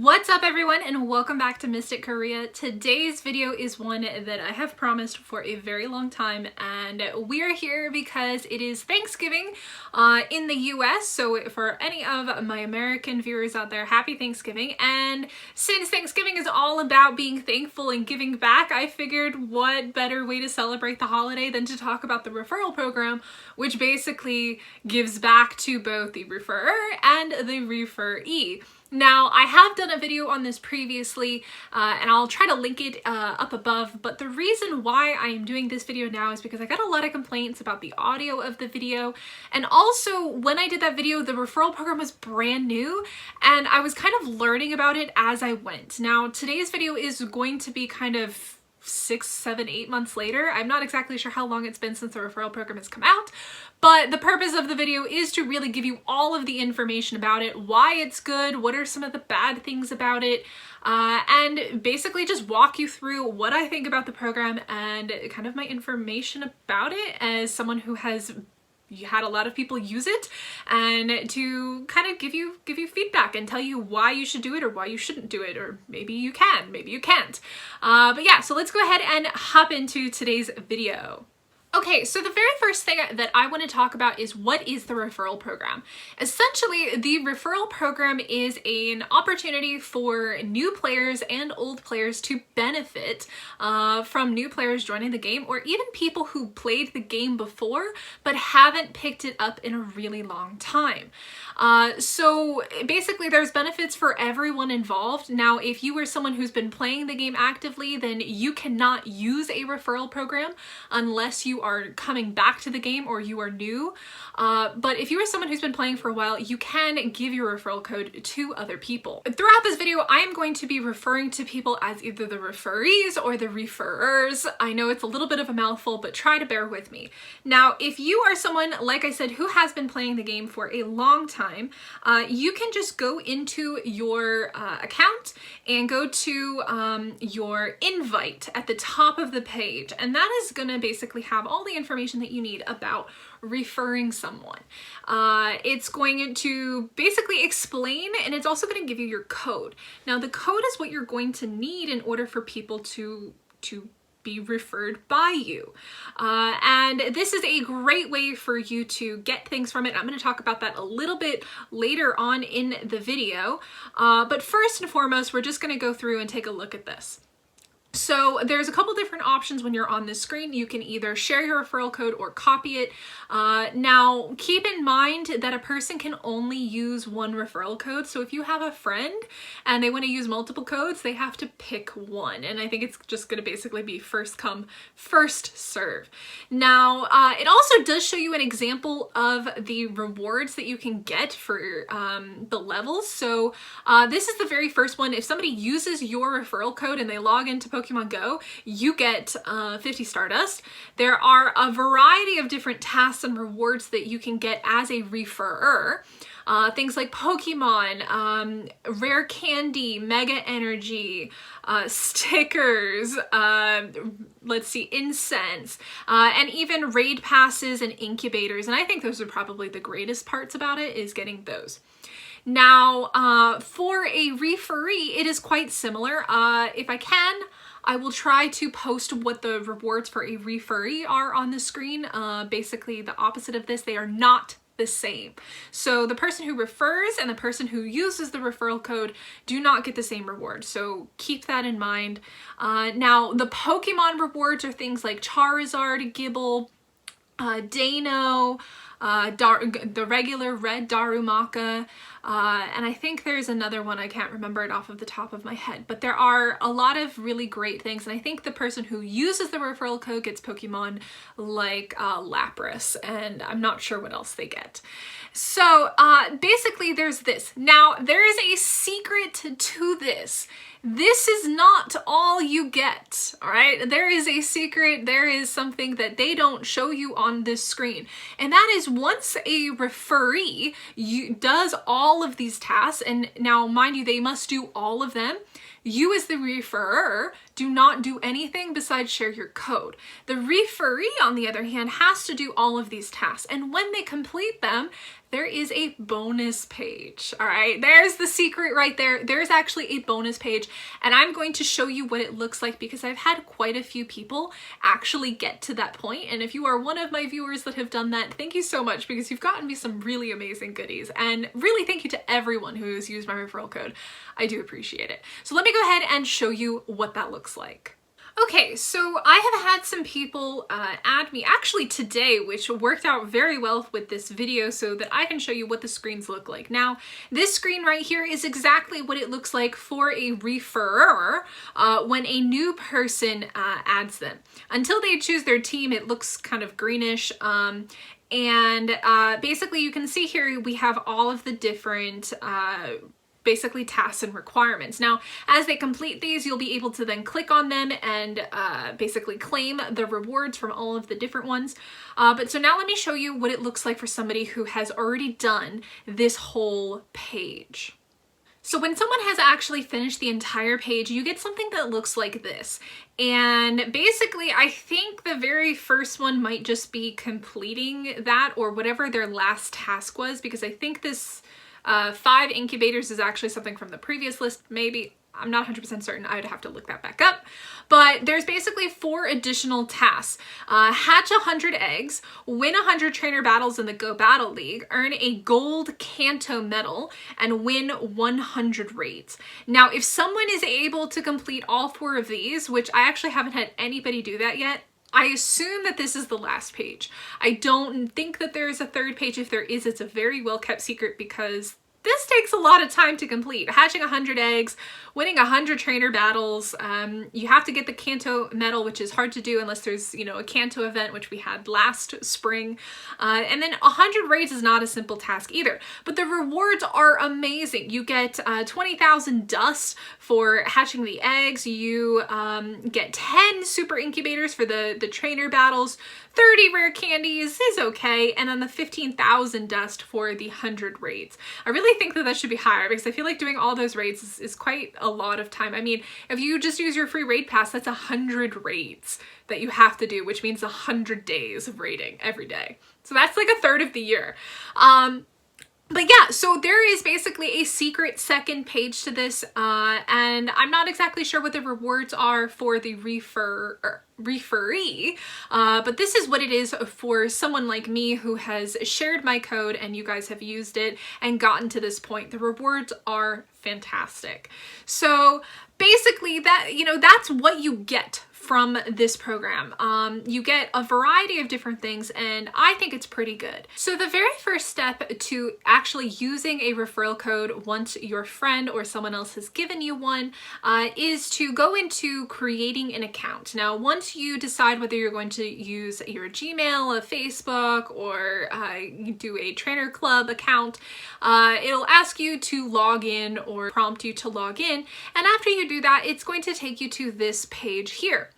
What's up everyone, and welcome back to Mystic Korea. Today's video is one that I have promised for a very long time, and we are here because it is Thanksgiving in the US. So for any of my American viewers out there, happy Thanksgiving. And since Thanksgiving is all about being thankful and giving back, I figured what better way to celebrate the holiday than to talk about the referral program, which basically gives back to both the referrer and the referee. Now, I have done a video on this previously, and I'll try to link it up above, but the reason why I am doing this video now is because I got a lot of complaints about the audio of the video, and also when I did that video, the referral program was brand new, and I was kind of learning about it as I went. Now, today's video is going to be kind of 6, 7, 8 months later. I'm not exactly sure how long it's been since the referral program has come out, but the purpose of the video is to really give you all of the information about it, why it's good, what are some of the bad things about it, and basically just walk you through what I think about the program and kind of my information about it as someone who has had a lot of people use it, and to kind of give you feedback and tell you why you should do it or why you shouldn't do it, or maybe you can, maybe you can't. But yeah, so let's go ahead and hop into today's video. Okay, so the very first thing that I want to talk about is what is the referral program. Essentially, the referral program is an opportunity for new players and old players to benefit from new players joining the game, or even people who played the game before but haven't picked it up in a really long time. So basically there's benefits for everyone involved. Now, if you are someone who's been playing the game actively, then you cannot use a referral program unless you are coming back to the game or you are new. But if you are someone who's been playing for a while, you can give your referral code to other people. Throughout this video, I am going to be referring to people as either the referees or the referrers. I know it's a little bit of a mouthful, but try to bear with me. Now, if you are someone, like I said, who has been playing the game for a long time, you can just go into your account and go to your invite at the top of the page, and that is going to basically have all the information that you need about referring someone. It's going to basically explain, and it's also going to give you your code. Now, the code is what you're going to need in order for people to be referred by you. And this is a great way for you to get things from it. I'm going to talk about that a little bit later on in the video. But first and foremost, we're just going to go through and take a look at this. So there's a couple different options when you're on this screen. You can either share your referral code or copy it. Now, keep in mind that a person can only use one referral code. So if you have a friend and they want to use multiple codes, they have to pick one. And I think it's just going to basically be first come, first serve. Now, it also does show you an example of the rewards that you can get for the levels. So this is the very first one. If somebody uses your referral code and they log into Pokemon Go, you get 50 Stardust. There are a variety of different tasks and rewards that you can get as a referrer. Things like Pokemon, rare candy, mega energy, stickers, let's see, incense, and even raid passes and incubators. And I think those are probably the greatest parts about it, is getting those. Now, for a referee, it is quite similar. If I can, I will try to post what the rewards for a referee are on the screen. Basically, the opposite of this, they are not the same. So the person who refers and the person who uses the referral code do not get the same reward. So keep that in mind. Now, the Pokemon rewards are things like Charizard, Gibble, Dano, the regular red Darumaka, and I think there's another one, I can't remember it off of the top of my head, but there are a lot of really great things, and I think the person who uses the referral code gets Pokemon like Lapras, and I'm not sure what else they get. So basically there's this. Now, there is a secret to this. This is not all you get, all right? There is a secret, there is something that they don't show you on this screen. And that is, once a referee does all of these tasks, and now mind you, they must do all of them, you as the referrer do not do anything besides share your code. The referee, on the other hand, has to do all of these tasks. And when they complete them, there is a bonus page. All right, there's the secret right there. There's actually a bonus page, and I'm going to show you what it looks like because I've had quite a few people actually get to that point. And if you are one of my viewers that have done that, thank you so much because you've gotten me some really amazing goodies. And really thank you to everyone who has used my referral code. I do appreciate it. So let me go ahead and show you what that looks like. Okay, so I have had some people add me actually today, which worked out very well with this video so that I can show you what the screens look like. Now, this screen right here is exactly what it looks like for a referrer when a new person adds them. Until they choose their team, it looks kind of greenish. Basically you can see here we have all of the different basically tasks and requirements. Now, as they complete these, you'll be able to then click on them and basically claim the rewards from all of the different ones. So now let me show you what it looks like for somebody who has already done this whole page. So when someone has actually finished the entire page, you get something that looks like this. And basically, I think the very first one might just be completing that or whatever their last task was, because I think this 5 incubators is actually something from the previous list, maybe. I'm not 100% certain. I'd have to look that back up. But there's basically 4 additional tasks. Hatch 100 eggs, win 100 trainer battles in the Go Battle League, earn a gold Kanto medal, and win 100 raids. Now, if someone is able to complete all 4 of these, which I actually haven't had anybody do that yet, I assume that this is the last page. I don't think that there is a third page. If there is, it's a very well kept secret because this takes a lot of time to complete. Hatching 100 eggs, winning 100 trainer battles. You have to get the Kanto medal, which is hard to do unless there's, you know, a Kanto event, which we had last spring. And then 100 raids is not a simple task either. But the rewards are amazing. You get 20,000 dust for hatching the eggs. You get 10 super incubators for the trainer battles. 30 rare candies is okay, and then the 15,000 dust for the 100 raids. I really think that should be higher because I feel like doing all those raids is quite a lot of time. I mean, if you just use your free raid pass, that's 100 raids that you have to do, which means 100 days of raiding every day. So that's like a third of the year. But yeah, so there is basically a secret second page to this, and I'm not exactly sure what the rewards are for the referee, but this is what it is for someone like me who has shared my code and you guys have used it and gotten to this point. The rewards are fantastic. So basically that, you know, that's what you get from this program. You get a variety of different things and I think it's pretty good. So the very first step to actually using a referral code once your friend or someone else has given you one is to go into creating an account. Now, once you decide whether you're going to use your Gmail, a Facebook, or you do a trainer club account, it'll ask you to log in or prompt you to log in. And after you do that, it's going to take you to this page here,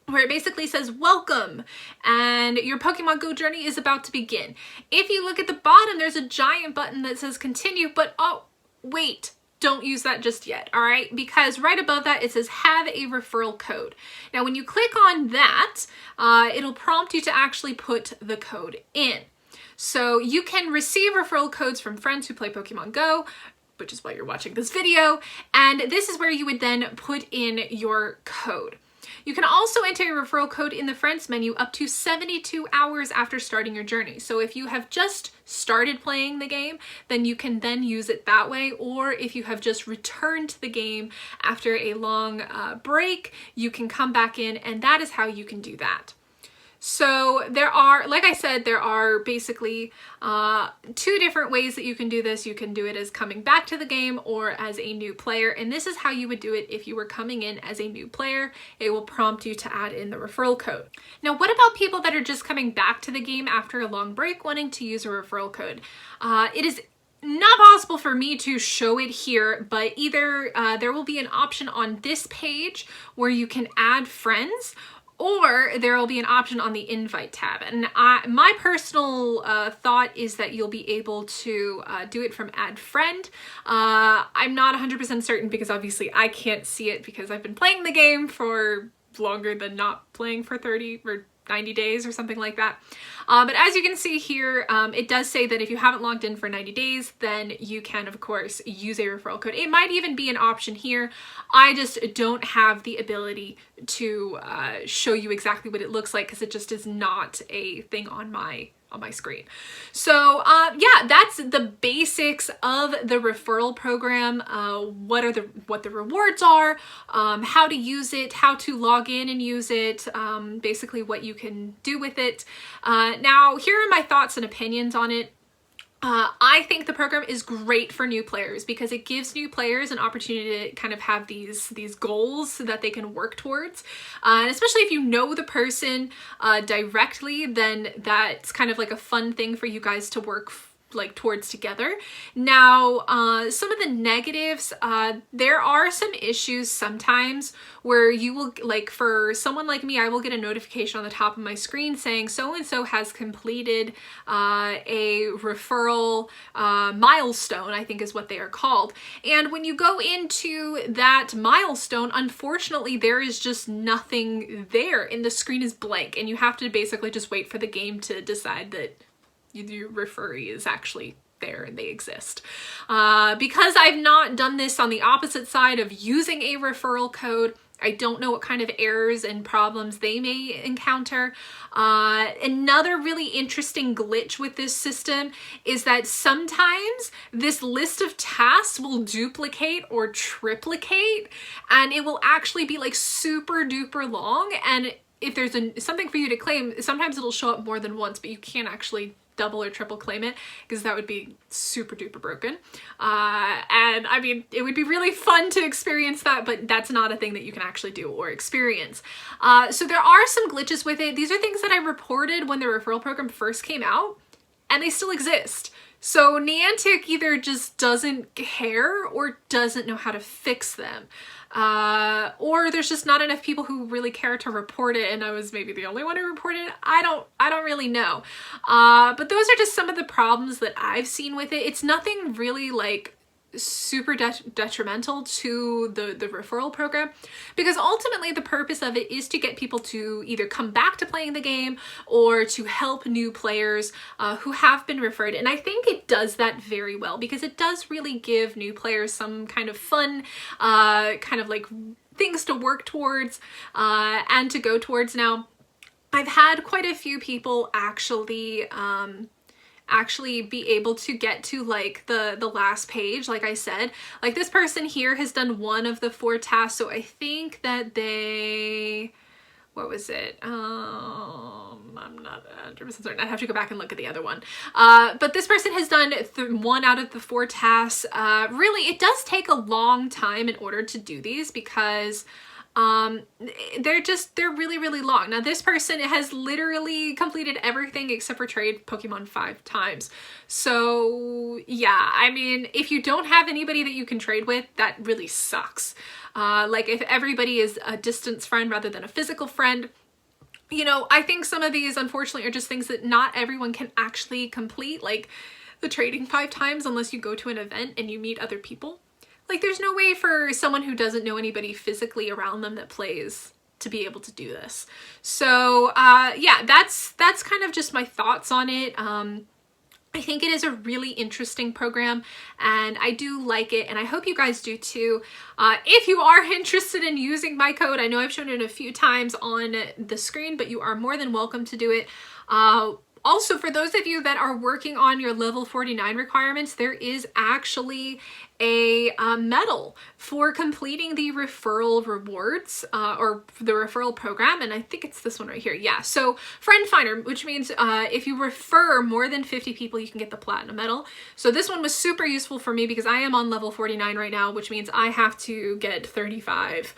where it basically says welcome and your Pokemon Go journey is about to begin. If you look at the bottom, there's a giant button that says continue, but oh, wait, don't use that just yet, all right? Because right above that, it says have a referral code. Now, when you click on that, it'll prompt you to actually put the code in. So you can receive referral codes from friends who play Pokemon Go, which is why you're watching this video. And this is where you would then put in your code. You can also enter your referral code in the Friends menu up to 72 hours after starting your journey. So if you have just started playing the game, then you can then use it that way. Or if you have just returned to the game after a long break, you can come back in, and that is how you can do that. So there are, like I said, there are basically 2 different ways that you can do this. You can do it as coming back to the game or as a new player. And this is how you would do it if you were coming in as a new player. It will prompt you to add in the referral code. Now, what about people that are just coming back to the game after a long break wanting to use a referral code? It is not possible for me to show it here, but either there will be an option on this page where you can add friends, or there will be an option on the invite tab. And my personal thought is that you'll be able to do it from add friend. I'm not 100% certain because obviously I can't see it because I've been playing the game for longer than not playing for 30 or 90 days or something like that. But as you can see here, it does say that if you haven't logged in for 90 days, then you can, of course, use a referral code. It might even be an option here. I just don't have the ability to show you exactly what it looks like because it just is not a thing on my screen. So yeah, that's the basics of the referral program. What the rewards are, how to use it, how to log in and use it, basically what you can do with it. Now, here are my thoughts and opinions on it. I think the program is great for new players because it gives new players an opportunity to kind of have these goals that they can work towards. And especially if you know the person directly, then that's kind of like a fun thing for you guys to work like towards together. Now, some of the negatives, there are some issues sometimes where you will, like for someone like me, I will get a notification on the top of my screen saying so-and-so has completed a referral milestone, I think is what they are called. And when you go into that milestone, unfortunately, there is just nothing there and the screen is blank and you have to basically just wait for the game to decide that your referee is actually there and they exist. Because I've not done this on the opposite side of using a referral code, I don't know what kind of errors and problems they may encounter. Another really interesting glitch with this system is that sometimes this list of tasks will duplicate or triplicate, and it will actually be like super duper long. And if there's something for you to claim, sometimes it'll show up more than once, but you can't actually double or triple claim it because that would be super duper broken. And I mean, it would be really fun to experience that, but that's not a thing that you can actually do or experience. So there are some glitches with it. These are things that I reported when the referral program first came out, and they still exist. So Niantic either just doesn't care or doesn't know how to fix them. Or there's just not enough people who really care to report it, and I was maybe the only one who reported it. I don't really know. But those are just some of the problems that I've seen with it. It's nothing really like super detrimental to the referral program, because ultimately the purpose of it is to get people to either come back to playing the game or to help new players who have been referred. And I think it does that very well because it does really give new players some kind of fun kind of like things to work towards and to go towards. Now, I've had quite a few people actually be able to get to like the last page. Like I said, like this person here has done one of the 4 tasks, so I think that they, what was it, I'm not 100% certain. I'd have to go back and look at the other one, but this person has done 1 out of the 4 tasks. Really, it does take a long time in order to do these because they're really long. Now this person has literally completed everything except for trade Pokemon 5 times. So yeah, I mean, if you don't have anybody that you can trade with, that really sucks. Like if everybody is a distance friend rather than a physical friend, you know, I think some of these unfortunately are just things that not everyone can actually complete, like the trading 5 times unless you go to an event and you meet other people. Like there's no way for someone who doesn't know anybody physically around them that plays to be able to do this. So yeah, that's kind of just my thoughts on it. I think it is a really interesting program and I do like it, and I hope you guys do too. If you are interested in using my code, I know I've shown it a few times on the screen, but you are more than welcome to do it. Also, for those of you that are working on your level 49 requirements, there is actually a medal for completing the referral rewards or the referral program, and I think it's this one right here. Yeah, so Friend Finder, which means if you refer more than 50 people, you can get the platinum medal. So this one was super useful for me because I am on level 49 right now, which means I have to get 35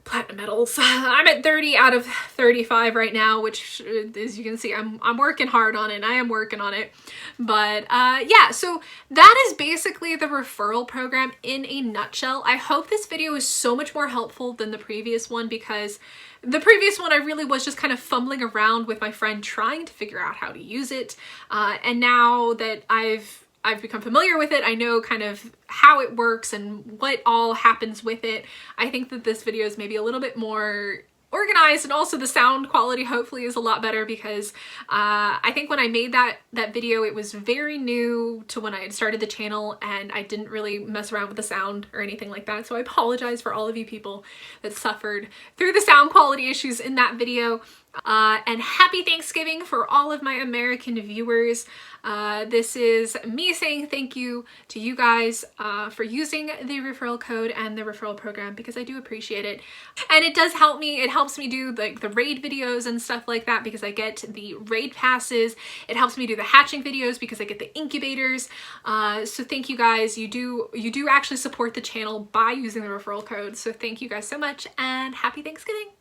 platinum medals. I'm at 30 out of 35 right now, which as you can see, I'm working hard on it. I am working on it. But yeah, so that is basically the referral program in a nutshell. I hope this video is so much more helpful than the previous one, because the previous one I really was just kind of fumbling around with my friend trying to figure out how to use it. And now that I've become familiar with it, I know kind of how it works and what all happens with it. I think that this video is maybe a little bit more organized, and also the sound quality hopefully is a lot better because I think when I made that video it was very new to when I had started the channel and I didn't really mess around with the sound or anything like that, so I apologize for all of you people that suffered through the sound quality issues in that video. And happy Thanksgiving for all of my American viewers. This is me saying thank you to you guys for using the referral code and the referral program, because I do appreciate it. And it does help me. It helps me do like the raid videos and stuff like that because I get the raid passes. It helps me do the hatching videos because I get the incubators. So thank you guys. You do actually support the channel by using the referral code. So thank you guys so much, and happy Thanksgiving.